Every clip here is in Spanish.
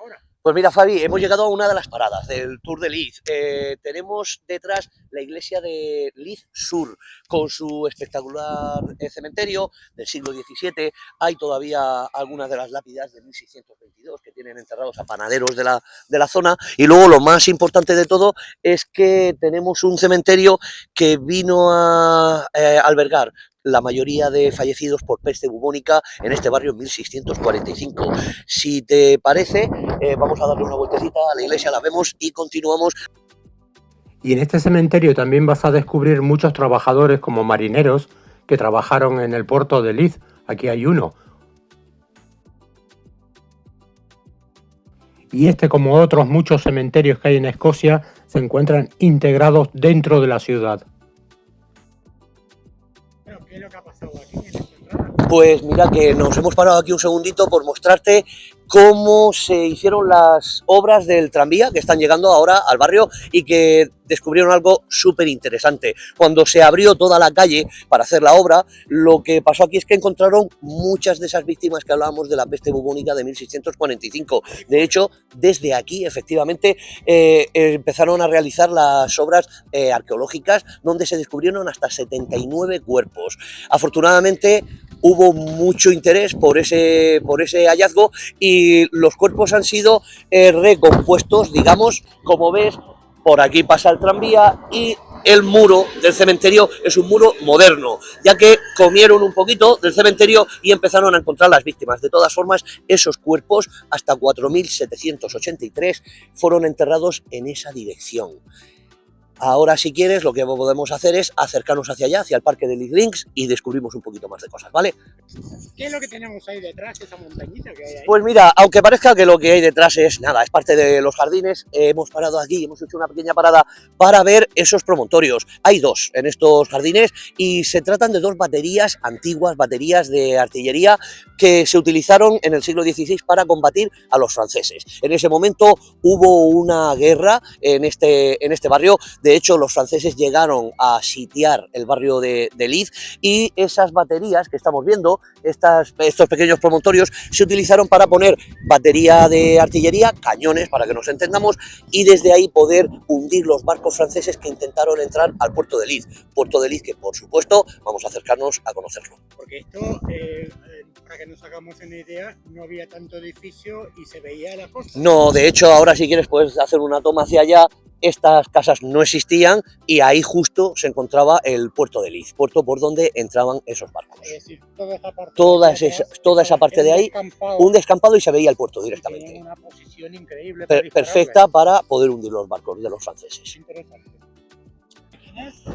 ahora? Pues mira, Fabi, hemos llegado a una de las paradas del Tour de Liz. Tenemos detrás la iglesia de Liz Sur, con su espectacular cementerio del siglo XVII. Hay todavía algunas de las lápidas de 1622 que tienen enterrados a panaderos de la zona. Y luego lo más importante de todo es que tenemos un cementerio que vino a albergar la mayoría de fallecidos por peste bubónica en este barrio en 1645. Si te parece, vamos a darle una vueltecita a la iglesia, la vemos y continuamos. Y en este cementerio también vas a descubrir muchos trabajadores como marineros que trabajaron en el puerto de Leith. Aquí hay uno. Y este, como otros muchos cementerios que hay en Escocia, se encuentran integrados dentro de la ciudad. Bueno, ¿qué es lo que ha pasado aquí en esta entrada? Pues mira que nos hemos parado aquí un segundito por mostrarte cómo se hicieron las obras del tranvía que están llegando ahora al barrio y que descubrieron algo súper interesante. Cuando se abrió toda la calle para hacer la obra, lo que pasó aquí es que encontraron muchas de esas víctimas que hablábamos de la peste bubónica de 1645. De hecho, desde aquí, efectivamente, empezaron a realizar las obras arqueológicas donde se descubrieron hasta 79 cuerpos. Afortunadamente, hubo mucho interés por ese hallazgo y los cuerpos han sido recompuestos, digamos, como ves, por aquí pasa el tranvía y el muro del cementerio es un muro moderno, ya que comieron un poquito del cementerio y empezaron a encontrar las víctimas. De todas formas, esos cuerpos, hasta 4.783, fueron enterrados en esa dirección. Ahora, si quieres, lo que podemos hacer es acercarnos hacia allá, hacia el parque de Leith Links, y descubrimos un poquito más de cosas, ¿vale? ¿Qué es lo que tenemos ahí detrás, esa montañita que hay ahí? Pues mira, aunque parezca que lo que hay detrás es nada, es parte de los jardines, hemos parado aquí, hemos hecho una pequeña parada para ver esos promontorios. Hay dos en estos jardines y se tratan de dos baterías antiguas, baterías de artillería que se utilizaron en el siglo XVI para combatir a los franceses. En ese momento hubo una guerra en este barrio. De hecho, los franceses llegaron a sitiar el barrio de Leith y esas baterías que estamos viendo, estos pequeños promontorios, se utilizaron para poner batería de artillería, cañones, para que nos entendamos, y desde ahí poder hundir los barcos franceses que intentaron entrar al puerto de Leith. Puerto de Leith que, por supuesto, vamos a acercarnos a conocerlo. Porque esto, para que nos hagamos una idea, no había tanto edificio y se veía la costa. No, de hecho, ahora si quieres puedes hacer una toma hacia allá. Estas casas no existían y ahí justo se encontraba el puerto de Leith, puerto por donde entraban esos barcos. Es decir, Toda esa parte de ahí, un descampado y se veía el puerto directamente. Tiene una posición increíble. Perfecta para poder hundir los barcos de los franceses. Interesante.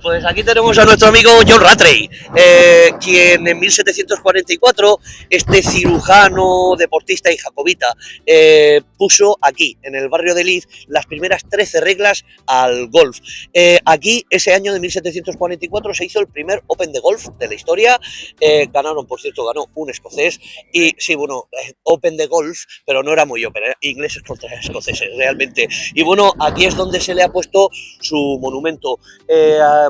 Pues aquí tenemos a nuestro amigo John Rattray, quien en 1744, este cirujano, deportista y jacobita, puso aquí, en el barrio de Leith, las primeras 13 reglas al golf. Aquí, ese año de 1744, se hizo el primer Open de golf de la historia. Ganaron, por cierto, ganó un escocés. Y sí, bueno, Open de golf, pero no era muy Open, ingleses contra escoceses, realmente. Y bueno, aquí es donde se le ha puesto su monumento.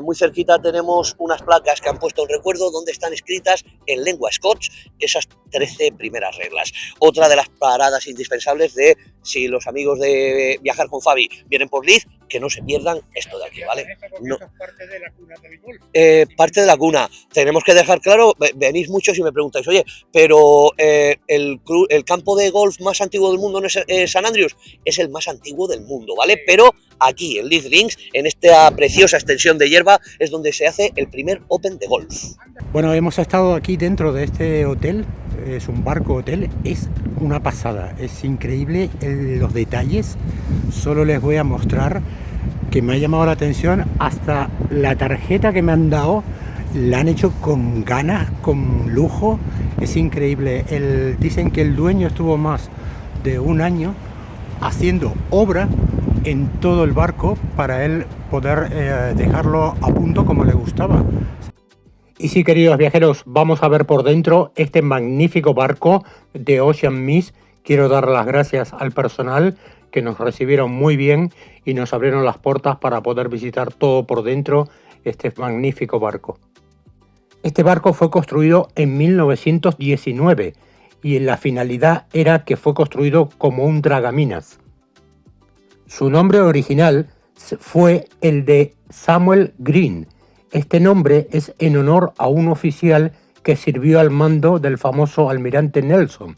Muy cerquita tenemos unas placas que han puesto en recuerdo donde están escritas en lengua scotch esas 13 primeras reglas. Otra de las paradas indispensables de si los amigos de Viajar con Fabi vienen por Leith, que no se pierdan esto de aquí, ¿vale? No. Es parte de la cuna del golf. Parte de la cuna. Tenemos que dejar claro, venís muchos y me preguntáis, oye, pero el campo de golf más antiguo del mundo no es St Andrews, es el más antiguo del mundo, ¿vale? Pero aquí, en Leith Links, en esta preciosa extensión de hierba, es donde se hace el primer Open de golf. Bueno, hemos estado aquí dentro de este hotel, es un barco hotel, es una pasada, es increíble los detalles. Solo les voy a mostrar que me ha llamado la atención, hasta la tarjeta que me han dado la han hecho con ganas, con lujo, es increíble. Dicen que el dueño estuvo más de un año haciendo obra en todo el barco para él poder dejarlo a punto como le gustaba. Y sí, queridos viajeros, vamos a ver por dentro este magnífico barco de Ocean Mist. Quiero dar las gracias al personal que nos recibieron muy bien y nos abrieron las puertas para poder visitar todo por dentro este magnífico barco. Este barco fue construido en 1919 y la finalidad era que fue construido como un dragaminas. Su nombre original fue el de Samuel Green. Este nombre es en honor a un oficial que sirvió al mando del famoso almirante Nelson.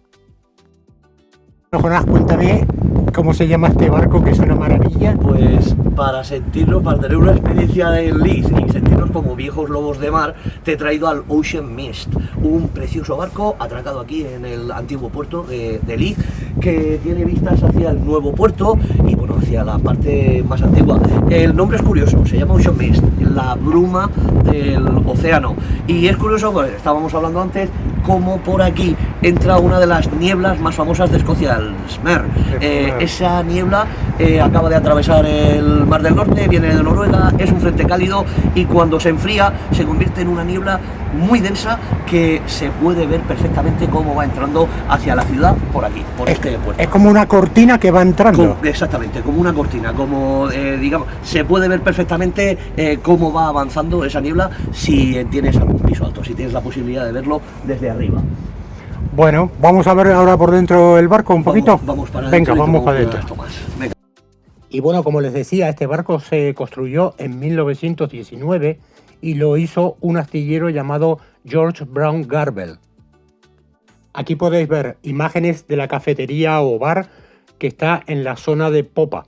Bueno, Jonás, cuéntame cómo se llama este barco, que es una maravilla. Pues para sentirnos, para tener una experiencia en Leith y sentirnos como viejos lobos de mar, te he traído al Ocean Mist, un precioso barco atracado aquí en el antiguo puerto de Leith, que tiene vistas hacia el nuevo puerto y bueno, hacia la parte más antigua. El nombre es curioso, se llama Ocean Mist, la bruma del océano. Y es curioso, pues estábamos hablando antes, cómo por aquí entra una de las nieblas más famosas de Escocia, el Smer. Esa niebla acaba de atravesar el Mar del Norte, viene de Noruega, es un frente cálido y cuando se enfría se convierte en una niebla muy densa que se puede ver perfectamente cómo va entrando hacia la ciudad por aquí, por este puerto. Es como una cortina que va entrando. Exactamente, como una cortina, como digamos, se puede ver perfectamente cómo va avanzando esa niebla si tienes algún piso alto, si tienes la posibilidad de verlo desde arriba. Bueno, vamos a ver ahora por dentro el barco un poquito. Vamos para Venga, adentro. vamos para adentro. Venga. Y bueno, como les decía, este barco se construyó en 1919 y lo hizo un astillero llamado George Brown Garble. Aquí podéis ver imágenes de la cafetería o bar que está en la zona de popa.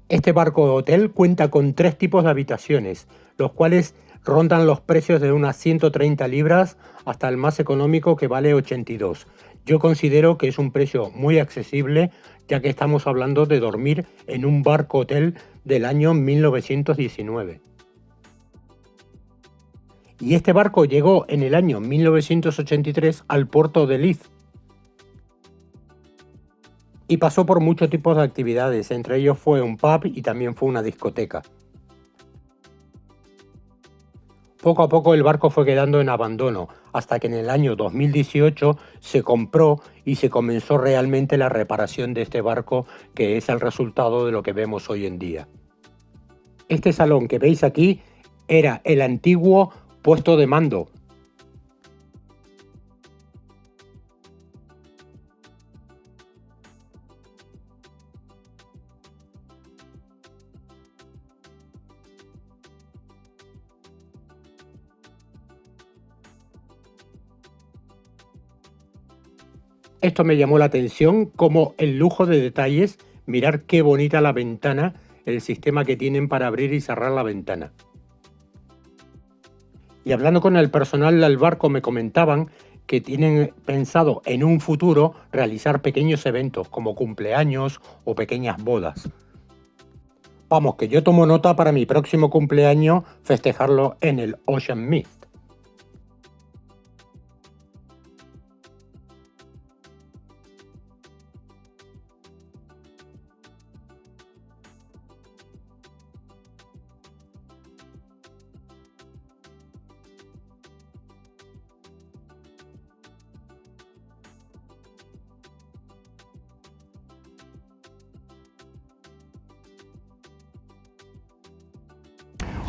Este barco de hotel cuenta con 3 tipos de habitaciones, los cuales rondan los precios de unas 130 libras hasta el más económico que vale 82. Yo considero que es un precio muy accesible, ya que estamos hablando de dormir en un barco hotel del año 1919. Y este barco llegó en el año 1983 al puerto de Leith. Y pasó por muchos tipos de actividades, entre ellos fue un pub y también fue una discoteca. Poco a poco el barco fue quedando en abandono, hasta que en el año 2018 se compró y se comenzó realmente la reparación de este barco, que es el resultado de lo que vemos hoy en día. Este salón que veis aquí era el antiguo puesto de mando. Esto me llamó la atención, como el lujo de detalles, mirar qué bonita la ventana, el sistema que tienen para abrir y cerrar la ventana. Y hablando con el personal del barco me comentaban que tienen pensado en un futuro realizar pequeños eventos como cumpleaños o pequeñas bodas. Vamos, que yo tomo nota para mi próximo cumpleaños festejarlo en el Ocean Mist.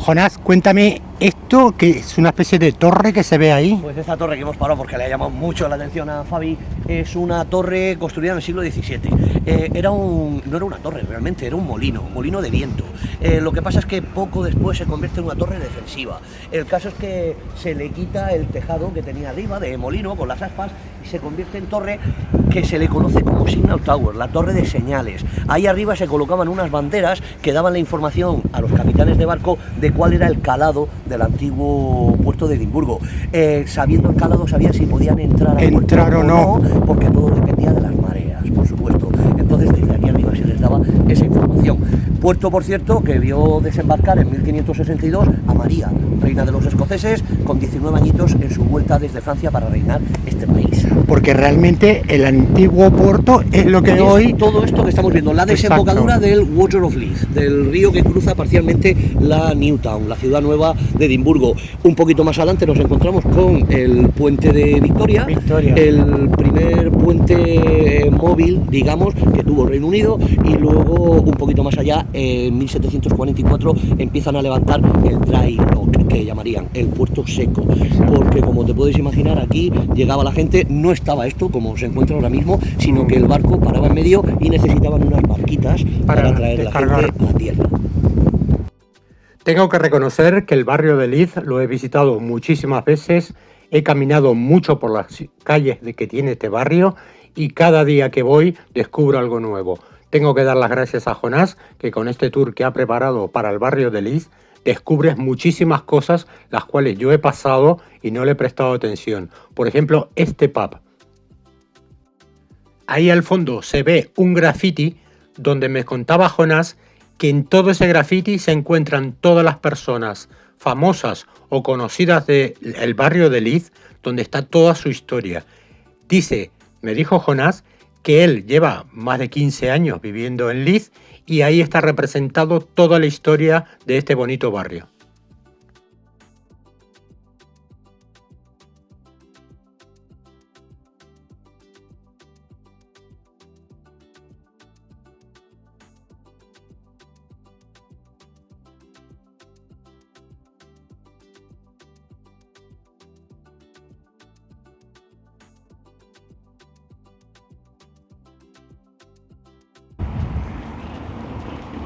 Jonás, cuéntame esto, que es una especie de torre que se ve ahí. Pues esta torre que hemos parado porque le ha llamado mucho la atención a Fabi, es una torre construida en el siglo XVII. No era una torre realmente, era un molino de viento. Lo que pasa es que poco después se convierte en una torre defensiva. El caso es que se le quita el tejado que tenía arriba de molino con las aspas y se convierte en torre que se le conoce como Signal Tower, la torre de señales. Ahí arriba se colocaban unas banderas que daban la información a los capitanes de barco de cuál era el calado del antiguo puerto de Edimburgo. Sabiendo el calado sabían si podían entrar al puerto o no, porque todo dependía de las mareas, por supuesto. Entonces desde aquí arriba se les daba esa información. puerto, por cierto, que vio desembarcar en 1562 a María, reina de los escoceses, con 19 añitos en su vuelta desde Francia para reinar este país. Porque realmente el antiguo puerto es lo que hoy... Todo esto que estamos viendo, la desembocadura del Water of Leith, del río que cruza parcialmente la Newtown, la ciudad nueva de Edimburgo. Un poquito más adelante nos encontramos con el puente de Victoria, el primer puente móvil, digamos, que tuvo el Reino Unido, y luego un poquito más allá, en 1744, empiezan a levantar el dry dock, que llamarían el puerto seco, porque como te puedes imaginar, aquí llegaba la gente, no estaba esto como se encuentra ahora mismo, sino que el barco paraba en medio y necesitaban unas barquitas para traer la gente a tierra. Tengo que reconocer que el barrio de Leith lo he visitado muchísimas veces, he caminado mucho por las calles que tiene este barrio y cada día que voy descubro algo nuevo. Tengo que dar las gracias a Jonás, que con este tour que ha preparado para el barrio de Leith descubres muchísimas cosas las cuales yo he pasado y no le he prestado atención. Por ejemplo, este pub. Ahí al fondo se ve un graffiti donde me contaba Jonás que en todo ese graffiti se encuentran todas las personas famosas o conocidas del barrio de Leith, donde está toda su historia. Me dijo Jonás que él lleva más de 15 años viviendo en Leith y ahí está representado toda la historia de este bonito barrio.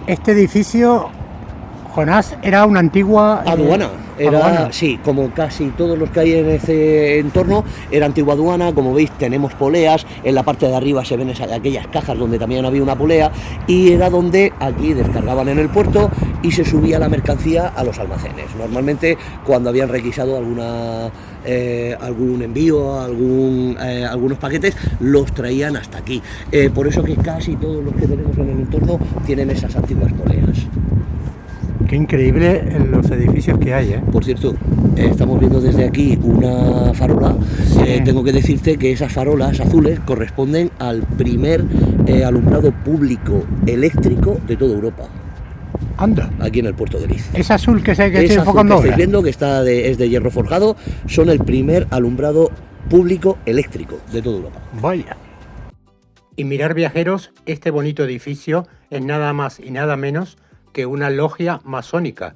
Este edificio, Jonás, era una antigua... aduana. Aduana. Sí, como casi todos los que hay en ese entorno, era antigua aduana. Como veis, tenemos poleas, en la parte de arriba se ven aquellas cajas donde también había una polea, y era donde aquí descargaban en el puerto y se subía la mercancía a los almacenes. Normalmente cuando habían requisado algún envío, algunos paquetes, los traían hasta aquí. Por eso que casi todos los que tenemos en el entorno tienen esas antiguas poleas. Qué increíble los edificios que hay, ¿eh? Por cierto, estamos viendo desde aquí una farola. Sí. Tengo que decirte que esas farolas azules corresponden al primer alumbrado público eléctrico de toda Europa. Anda. Aquí en el puerto de Leith. Es azul que estoy Esa enfocando azul que ahora. estáis viendo, que es de hierro forjado, son el primer alumbrado público eléctrico de toda Europa. Vaya. Y mirar, viajeros, este bonito edificio es nada más y nada menos que una logia masónica.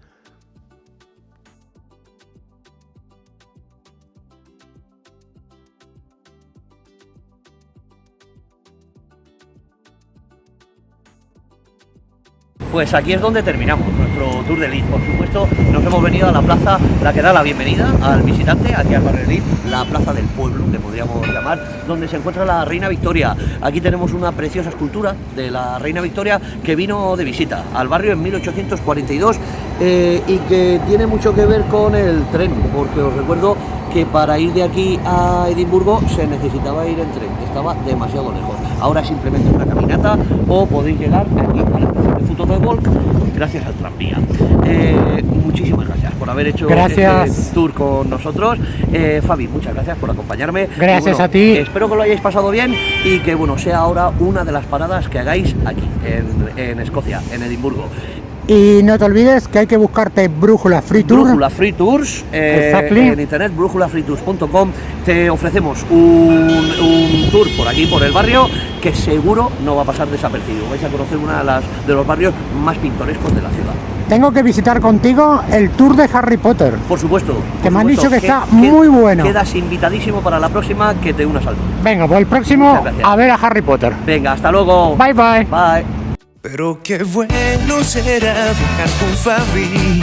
Pues aquí es donde terminamos nuestro tour de Leith. Por supuesto, nos hemos venido a la plaza, la que da la bienvenida al visitante, aquí al barrio de Leith, la plaza del pueblo, que podríamos llamar, donde se encuentra la Reina Victoria. Aquí tenemos una preciosa escultura de la Reina Victoria que vino de visita al barrio en 1842 y que tiene mucho que ver con el tren, porque os recuerdo que para ir de aquí a Edimburgo se necesitaba ir en tren, estaba demasiado lejos. Ahora simplemente una caminata o podéis llegar aquí a la estación de Futton de Walk gracias al tranvía. Muchísimas gracias por haber hecho este tour con nosotros. Fabi, muchas gracias por acompañarme. Gracias a ti. Espero que lo hayáis pasado bien y que sea ahora una de las paradas que hagáis aquí en Escocia, en Edimburgo. Y no te olvides que hay que buscarte Brújula Free Tour. Brújula Free Tours, en internet, brújulafreetours.com. Te ofrecemos un tour por aquí, por el barrio, que seguro no va a pasar desapercibido. Vais a conocer uno de los barrios más pintorescos de la ciudad. Tengo que visitar contigo el tour de Harry Potter. Por supuesto. Que me han dicho que está muy bueno. Quedas invitadísimo para la próxima que te unas al tour. Venga, pues el próximo a ver a Harry Potter. Venga, hasta luego. Bye, bye. Bye. Pero qué bueno será viajar con Fabi.